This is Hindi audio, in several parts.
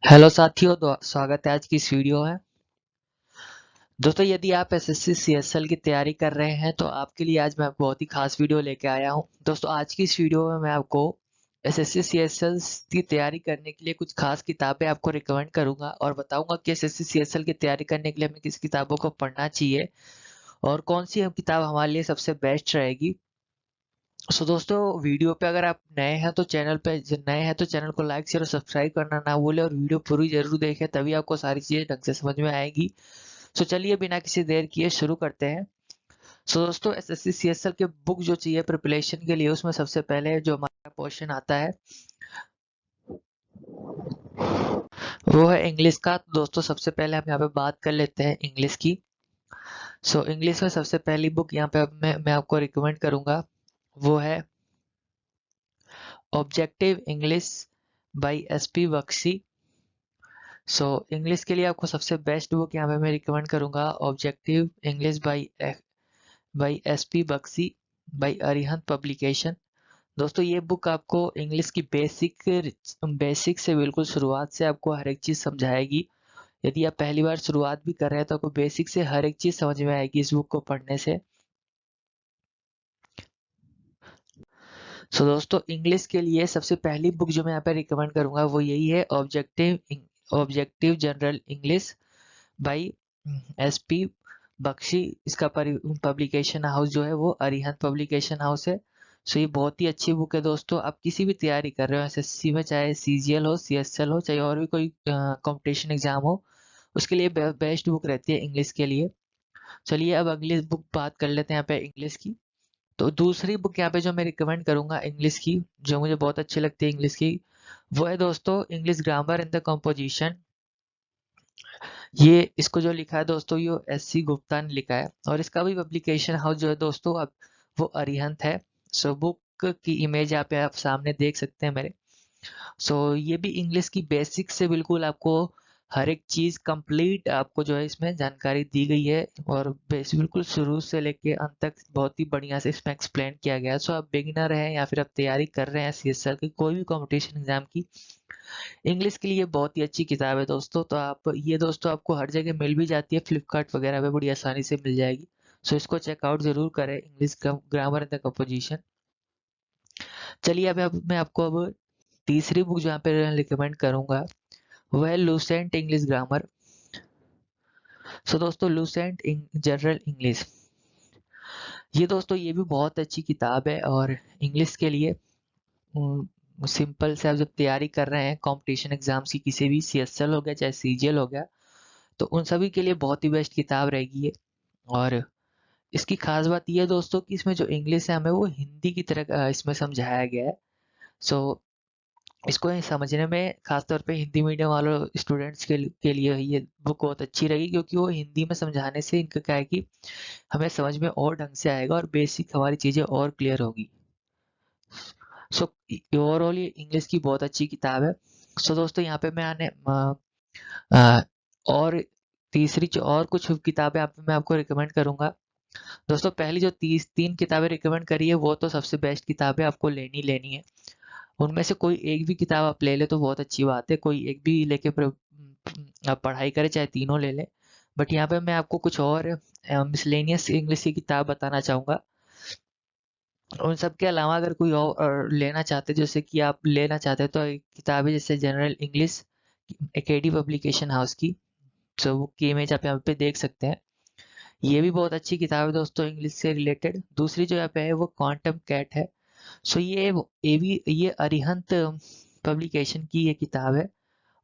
हेलो साथियों, स्वागत है आज की इस वीडियो में। दोस्तों, यदि आप एसएससी सीएसएल की तैयारी कर रहे हैं तो आपके लिए आज मैं बहुत ही खास वीडियो लेके आया हूं। दोस्तों, आज की इस वीडियो में मैं आपको एसएससी सीएसएल की तैयारी करने के लिए कुछ खास किताबें आपको रिकमेंड करूंगा और बताऊंगा कि एसएससी सीएसएल की तैयारी करने के लिए हमें किस किताबों को पढ़ना चाहिए और कौन सी किताब हमारे लिए सबसे बेस्ट रहेगी। दोस्तों, वीडियो पे अगर आप नए हैं तो चैनल को लाइक शेयर और सब्सक्राइब करना ना भूलें और वीडियो पूरी जरूर देखें, तभी आपको सारी चीजें ढंग से समझ में आएगी। चलिए बिना किसी देर किए शुरू करते हैं। दोस्तों, एसएससी सीएसएल के बुक जो चाहिए प्रिपरेशन के लिए, उसमें सबसे पहले जो हमारा क्वेश्चन आता है वो है इंग्लिश का। तो दोस्तों, सबसे पहले हम यहाँ पे बात कर लेते हैं इंग्लिश की। इंग्लिश में सबसे पहली बुक यहाँ पे मैं आपको रिकमेंड करूंगा, वो है objective English by S P Bakshi. English के लिए आपको सबसे बेस्ट बुक यहाँ पे मैं रिकमेंड करूंगा, objective English by S P Bakshi by Arihant publication. दोस्तों, ये बुक आपको इंग्लिश की बेसिक से बिल्कुल शुरुआत से आपको हर एक चीज़ समझाएगी। यदि आप पहली बार शुरुआत भी कर रहे हैं तो आपको बेसिक से हर एक चीज़ समझ में आएगी इस बुक को पढ़ने से। दोस्तों, इंग्लिश के लिए सबसे पहली बुक जो मैं यहाँ पे रिकमेंड करूंगा वो यही है, objective general English by S P Bakshi. इसका पब्लिकेशन हाउस जो है वो अरिहंत पब्लिकेशन हाउस है। ये बहुत ही अच्छी बुक है दोस्तों। आप किसी भी तैयारी कर रहे हो एसएससी में, चाहे सीजीएल हो, सीएसएल हो, चाहे और भी कोई कंपटीशन एग्जाम हो, उसके लिए बेस्ट बुक रहती है इंग्लिश के लिए। चलिए अब अगली बुक बात कर लेते हैं यहाँ पे इंग्लिश की। तो दूसरी बुक यहाँ पे जो मैं रिकमेंड करूंगा इंग्लिश की, जो मुझे बहुत अच्छी लगती है इंग्लिश की, वो है दोस्तों English grammar in the composition. ये इसको जो लिखा है दोस्तों, ये एससी गुप्ता ने लिखा है और इसका भी पब्लिकेशन हाउस जो है दोस्तों अब वो अरिहंत है। बुक की इमेज यहाँ पे आप सामने देख सकते हैं मेरे। ये भी इंग्लिश की बेसिक से बिल्कुल आपको हर एक चीज कंप्लीट आपको जो है इसमें जानकारी दी गई है और बिल्कुल शुरू से लेके अंत तक बहुत ही बढ़िया से इसमें एक्सप्लेन किया गया है। आप बिगिनर हैं या फिर आप तैयारी कर रहे हैं सीएसएल की कोई भी कंपटीशन एग्जाम की, इंग्लिश के लिए बहुत ही अच्छी किताब है दोस्तों। तो आप ये दोस्तों आपको हर जगह मिल भी जाती है, फ्लिपकार्ट वगैरह पे बड़ी आसानी से मिल जाएगी। इसको चेकआउट जरूर करें, English grammar and the composition. चलिए अब मैं आपको अब तीसरी बुक जो यहाँ पे रिकमेंड करूंगा वो है लूसेंट इंग्लिश ग्रामर। दोस्तों, लूसेंट जनरल इंग्लिश, ये दोस्तों ये भी बहुत अच्छी किताब है और इंग्लिश के लिए सिंपल से आप जब तैयारी कर रहे हैं कंपटीशन एग्जाम्स की, किसी भी सीएसएल हो गया चाहे सीजीएल हो गया, तो उन सभी के लिए बहुत ही बेस्ट किताब रहेगी ये। और इसकी खास बात ये है दोस्तों कि इसमें जो इंग्लिश है हमें वो हिंदी की तरह इसमें समझाया गया है। सो इसको समझने में खासतौर पे हिंदी मीडियम वालों स्टूडेंट्स के लिए ये बुक बहुत अच्छी रहेगी, क्योंकि वो हिंदी में समझाने से इनका क्या है कि हमें समझ में और ढंग से आएगा और बेसिक हमारी चीज़ें और क्लियर होगी। सो ओवरऑल ये इंग्लिश की बहुत अच्छी किताब है। दोस्तों, यहाँ पे मैं अ, और और कुछ किताबें मैं आपको रिकमेंड करूंगा। दोस्तों, पहली जो तीन किताबें रिकमेंड करी है वो तो सबसे बेस्ट किताब है, आपको लेनी लेनी है। उनमें से कोई एक भी किताब आप ले ले तो बहुत अच्छी बात है, कोई एक भी लेके आप पढ़ाई करें, चाहे तीनों ले लें। बट यहाँ पे मैं आपको कुछ और मिसलेनियस इंग्लिश की किताब बताना चाहूँगा। उन सब के अलावा अगर कोई और लेना चाहते, जैसे कि आप लेना चाहते हैं, तो एक किताब है जैसे जनरल इंग्लिश एकेडी पब्लिकेशन हाउस की। बुक की इमेज आप यहाँ पे देख सकते हैं। ये भी बहुत अच्छी किताब है दोस्तों इंग्लिश से रिलेटेड। दूसरी जो यहाँ पे है वो क्वांटम कैट है। ये अरिहंत पब्लिकेशन की ये किताब है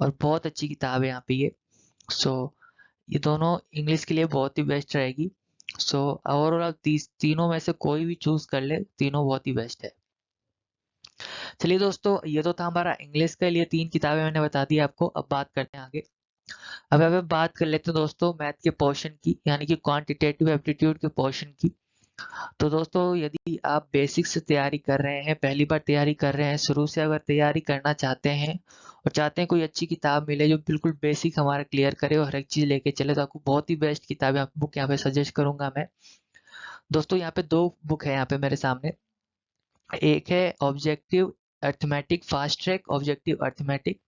और बहुत अच्छी किताब है यहाँ पे ये। सो ये दोनों इंग्लिश के लिए बहुत ही बेस्ट रहेगी। ओवरऑल आप तीनों में से कोई भी चूज कर ले, तीनों बहुत ही बेस्ट है। चलिए दोस्तों, ये तो था हमारा इंग्लिश के लिए तीन किताबें मैंने बता दी आपको। अब बात करते हैं आगे। अब बात कर लेते हैं दोस्तों मैथ के पोर्शन की, यानी कि क्वांटिटेटिव एप्टीट्यूड के पोर्शन की। तो दोस्तों, यदि आप बेसिक से तैयारी कर रहे हैं, पहली बार तैयारी कर रहे हैं, शुरू से अगर तैयारी करना चाहते हैं और चाहते हैं कोई अच्छी किताब मिले जो बिल्कुल बेसिक हमारा क्लियर करे और हर एक चीज़ लेके चले, तो आपको बहुत ही बेस्ट किताबें बुक यहाँ पे सजेस्ट करूंगा मैं। दोस्तों, यहाँ पे दो बुक है यहाँ पे मेरे सामने। एक है objective arithmetic fast track objective arithmetic,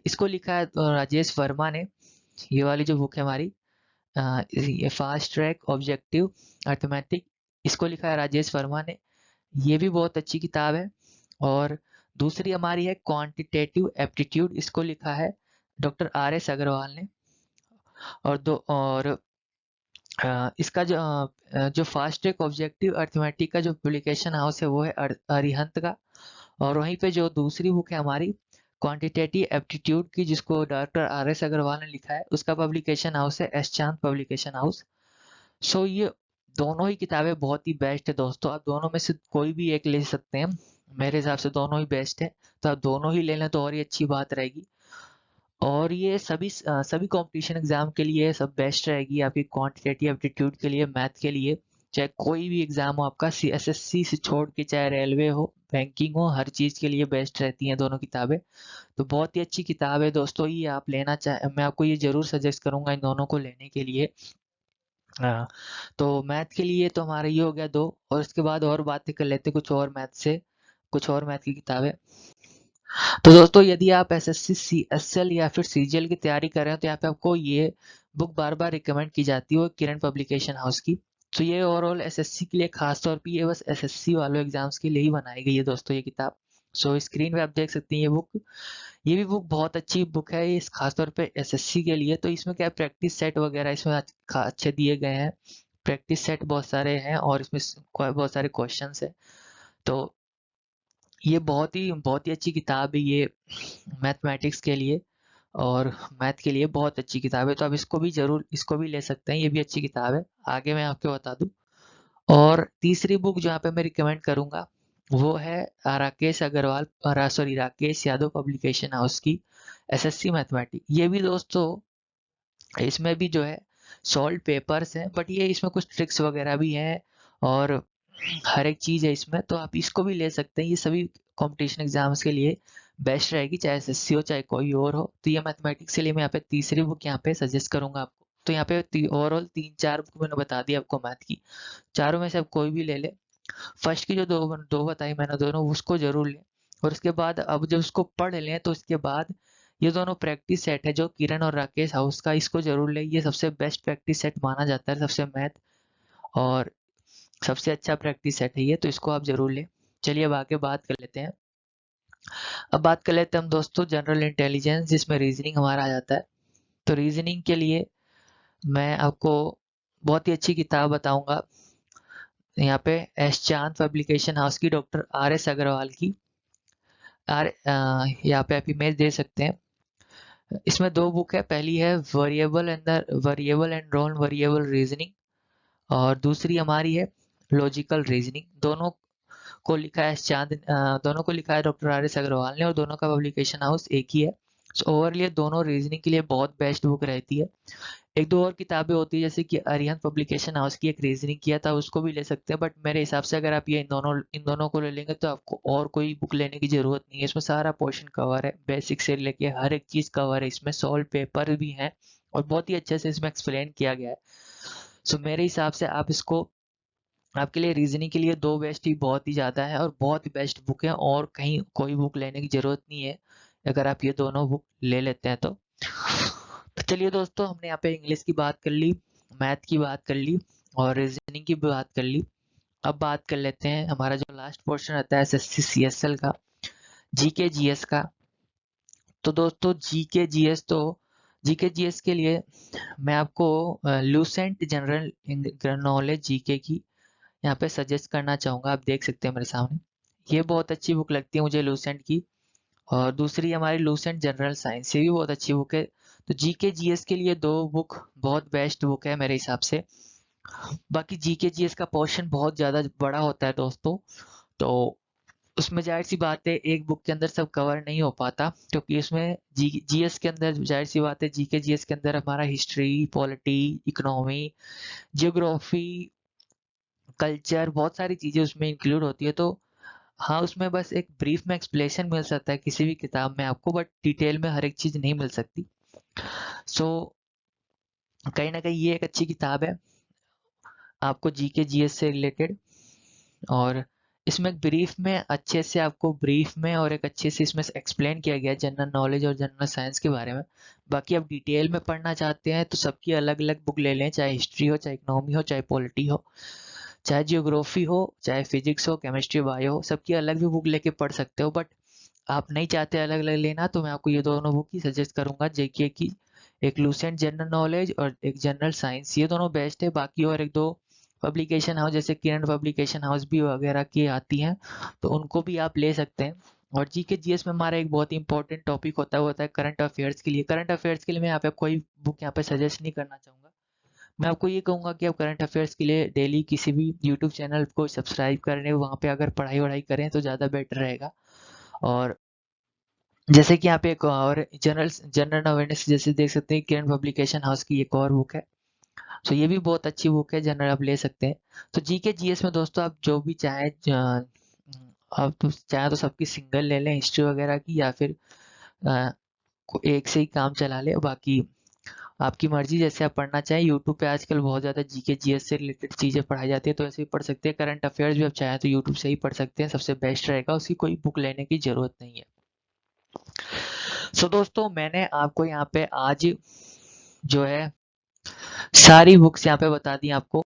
इसको लिखा है राजेश वर्मा ने। ये वाली जो बुक है हमारी, ये फास्ट ट्रैक ऑब्जेक्टिव अर्थमेटिक, इसको लिखा है राजेश वर्मा ने। ये भी बहुत अच्छी किताब है। और दूसरी हमारी है क्वांटिटेटिव एप्टीट्यूड, इसको लिखा है डॉक्टर आर एस अग्रवाल ने। और इसका जो फास्ट ट्रैक ऑब्जेक्टिव अर्थमेटिक का जो पब्लिकेशन हाउस है वो है अरिहंत का। और वहीं पे जो दूसरी बुक है हमारी क्वांटिटेटिव एप्टीट्यूड की, जिसको डॉक्टर आर एस अग्रवाल ने लिखा है, उसका पब्लिकेशन हाउस है एस चांद पब्लिकेशन हाउस। सो ये दोनों ही किताबें बहुत ही बेस्ट है दोस्तों, आप दोनों में से कोई भी एक ले सकते हैं। मेरे हिसाब से दोनों ही बेस्ट है, तो आप दोनों ही ले लें तो और ही अच्छी बात रहेगी। और ये सभी कंपटीशन एग्जाम के लिए सब बेस्ट रहेगी, आपकी क्वांटिटेटिव एप्टीट्यूड के लिए, मैथ के लिए, चाहे कोई भी एग्जाम हो आपका, एसएससी से छोड़ के चाहे रेलवे हो, बैंकिंग हो, हर चीज़ के लिए बेस्ट रहती हैं दोनों किताबें। तो बहुत ही अच्छी किताब है दोस्तों, ये आप लेना चाहे, मैं आपको ये जरूर सजेस्ट करूंगा इन दोनों को लेने के लिए। हाँ, तो मैथ के लिए तो हमारा ये हो गया दो, और इसके बाद और बातें कर लेते हैं कुछ और मैथ से, कुछ और मैथ की किताबें। तो दोस्तों यदि आप एसएससी सीएसएल या फिर सीजीएल की तैयारी कर रहे हो, तो यहाँ पे आपको ये बुक बार बार रिकमेंड की जाती है किरण पब्लिकेशन हाउस की। तो ये ओवरऑल एसएससी के लिए खास तौर पे, ये बस एसएससी वालों एग्जाम्स के लिए ही बनाई गई है दोस्तों ये किताब। सो स्क्रीन पे आप देख सकते हैं ये बुक, ये भी बुक बहुत अच्छी बुक है, ये खास तौर पे एसएससी के लिए। तो इसमें क्या प्रैक्टिस सेट वगैरह इसमें अच्छे दिए गए हैं, प्रैक्टिस सेट बहुत सारे हैं, और इसमें बहुत सारे क्वेश्चंस है। तो ये बहुत ही अच्छी किताब है ये मैथमेटिक्स के लिए, और मैथ के लिए बहुत अच्छी किताब है। तो आप इसको भी जरूर, इसको भी ले सकते हैं, ये भी अच्छी किताब है। आगे मैं आपको बता दूं। और तीसरी बुक जो यहाँ पे मैं रिकमेंड करूंगा वो है Rakesh Agarwal, sorry Rakesh Yadav publication house की एसएससी मैथमेटिक्स। ये भी दोस्तों इसमें भी जो है सॉल्व पेपर्स हैं, बट ये इसमें कुछ ट्रिक्स वगैरह भी हैं, और हर एक चीज़ है इसमें, तो आप इसको भी ले सकते हैं। ये सभी कंपटीशन एग्जाम्स के लिए बेस्ट रहेगी, चाहे एसएससी हो चाहे कोई और हो। तो ये मैथमेटिक्स के लिए मैं यहाँ पे तीसरी बुक यहाँ पे सजेस्ट करूंगा आपको। तो यहाँ पे ओवरऑल 3-4 बुक मैंने बता दी आपको मैथ की, चारों में से आप कोई भी ले ले। फर्स्ट की जो दो दो बताई मैंने दोनों, उसको जरूर लें। और उसके बाद अब जब उसको पढ़ लें तो उसके बाद ये दोनों प्रैक्टिस सेट है जो किरण और राकेश हाउस का, इसको जरूर लें। ये सबसे बेस्ट प्रैक्टिस सेट माना जाता है, सबसे मैथ और सबसे अच्छा प्रैक्टिस सेट है ये, तो इसको आप जरूर लें। चलिए अब आगे बात कर लेते हैं। अब बात कर लेते हैं हम दोस्तों जनरल इंटेलिजेंस, जिसमें रीजनिंग हमारा आ जाता है। तो रीजनिंग के लिए मैं आपको बहुत ही अच्छी किताब बताऊंगा, यहाँ पे एस चांद पब्लिकेशन हाउस की, डॉक्टर आर एस अग्रवाल की। यहाँ पे आप इमेज दे सकते हैं। इसमें दो बुक है, पहली है variable and non variable reasoning, और दूसरी हमारी है लॉजिकल रीजनिंग। दोनों को लिखा है दोनों को लिखा है डॉक्टर आर एस अग्रवाल ने, और दोनों का पब्लिकेशन हाउस एक ही है। सो ओवरऑल दोनों रीजनिंग के लिए बहुत बेस्ट बुक रहती है। एक दो और किताबें होती है, जैसे कि अरिहंत पब्लिकेशन हाउस की एक रीजनिंग किया था, उसको भी ले सकते हैं, बट मेरे हिसाब से अगर आप ये इन दोनों को ले लेंगे तो आपको और कोई बुक लेने की जरूरत नहीं है। इसमें सारा पोर्शन कवर है, बेसिक से लेके हर एक चीज कवर है, इसमें सॉल्व पेपर भी हैं, और बहुत ही अच्छे से इसमें एक्सप्लेन किया गया है। सो मेरे हिसाब से आप इसको, आपके लिए रीजनिंग के लिए दो बेस्ट ही बहुत ही ज़्यादा है, और बहुत ही बेस्ट बुक है, और कहीं कोई बुक लेने की ज़रूरत नहीं है अगर आप ये दोनों बुक ले लेते हैं तो चलिए दोस्तों, हमने यहाँ पे इंग्लिश की बात कर ली, मैथ की बात कर ली, और रीजनिंग की भी बात कर ली। अब बात कर लेते हैं हमारा जो लास्ट पोर्शन रहता है एसएससी सीएसएल का, जीके जीएस का। तो दोस्तों जीके जीएस के लिए मैं आपको लूसेंट जनरल नॉलेज जीके की यहाँ पे सजेस्ट करना चाहूँगा। आप देख सकते हैं मेरे सामने, ये बहुत अच्छी बुक लगती है मुझे लूसेंट की। और दूसरी हमारी लूसेंट जनरल साइंस, ये भी बहुत अच्छी बुक है। तो जीके जीएस के लिए दो बुक बहुत बेस्ट बुक है मेरे हिसाब से। बाकी जीके जीएस का पोर्शन बहुत ज़्यादा बड़ा होता है दोस्तों, तो उसमें जाहिर सी बात है एक बुक के अंदर सब कवर नहीं हो पाता, क्योंकि इसमें जीएस के अंदर जाहिर सी बात है, जीके जीएस के अंदर हमारा history, polity, economy, geography, culture, बहुत सारी चीज़ें उसमें इंक्लूड होती है। तो हाँ, उसमें बस एक ब्रीफ में एक्सप्लेनेशन मिल सकता है किसी भी किताब में आपको, बट डिटेल में हर एक चीज़ नहीं मिल सकती। सो कहीं ना कहीं ये एक अच्छी किताब है आपको जीके जीएस से रिलेटेड। और इसमें एक ब्रीफ में अच्छे से आपको ब्रीफ में और एक अच्छे से इसमें एक्सप्लेन किया गया है जनरल नॉलेज और जनरल साइंस के बारे में। बाकी आप डिटेल में पढ़ना चाहते हैं तो सबकी अलग अलग बुक ले लें, चाहे हिस्ट्री हो, चाहे इकोनॉमी हो, चाहे पॉलिटी हो, चाहे जियोग्राफी हो, चाहे फिजिक्स हो, केमिस्ट्री, बायो हो, सबकी अलग भी बुक लेके पढ़ सकते हो। बट आप नहीं चाहते अलग अलग लेना तो मैं आपको ये दोनों बुक ही सजेस्ट करूंगा, जेके की एक लूसेंट जनरल नॉलेज और एक जनरल साइंस, ये दोनों बेस्ट है। बाकी और एक दो पब्लिकेशन हाउस जैसे किरण पब्लिकेशन हाउस भी वगैरह की आती हैं, तो उनको भी आप ले सकते हैं। और जीके जीएस में हमारा एक बहुत ही इंपॉर्टेंट टॉपिक होता है करंट अफेयर्स के लिए। करंट अफेयर्स के लिए मैं यहाँ पे कोई बुक यहाँ पे सजेस्ट नहीं करना चाहूँगा। मैं आपको ये कहूँगा कि आप करंट अफेयर्स के लिए डेली किसी भी यूट्यूब चैनल को सब्सक्राइब करें, वहाँ पे अगर पढ़ाई वढ़ाई करें तो ज़्यादा बेटर रहेगा। और जैसे कि यहाँ पे एक और जनरल जनरल अवेयरनेस जैसे देख सकते हैं, किरण पब्लिकेशन हाउस की एक और बुक है, तो ये भी बहुत अच्छी बुक है, जनरल आप ले सकते हैं। तो जीके जीएस में दोस्तों आप जो भी चाहें, आप तो चाहें तो सबकी सिंगल ले लें हिस्ट्री वगैरह की, या फिर अ, एक से ही काम चला ले। बाकी आपकी मर्जी, जैसे आप पढ़ना चाहें। यूट्यूब पे आजकल बहुत ज़्यादा जीके जीएस से रिलेटेड चीज़ें पढ़ाई जाती है, तो ऐसे ही पढ़ सकते हैं। करंट अफेयर्स भी आप चाहें तो यूट्यूब से ही पढ़ सकते हैं, सबसे बेस्ट रहेगा, उसकी कोई बुक लेने की ज़रूरत नहीं है। सो दोस्तों, मैंने आपको यहाँ पे आज जो है सारी बुक्स यहाँ पे बता दी आपको।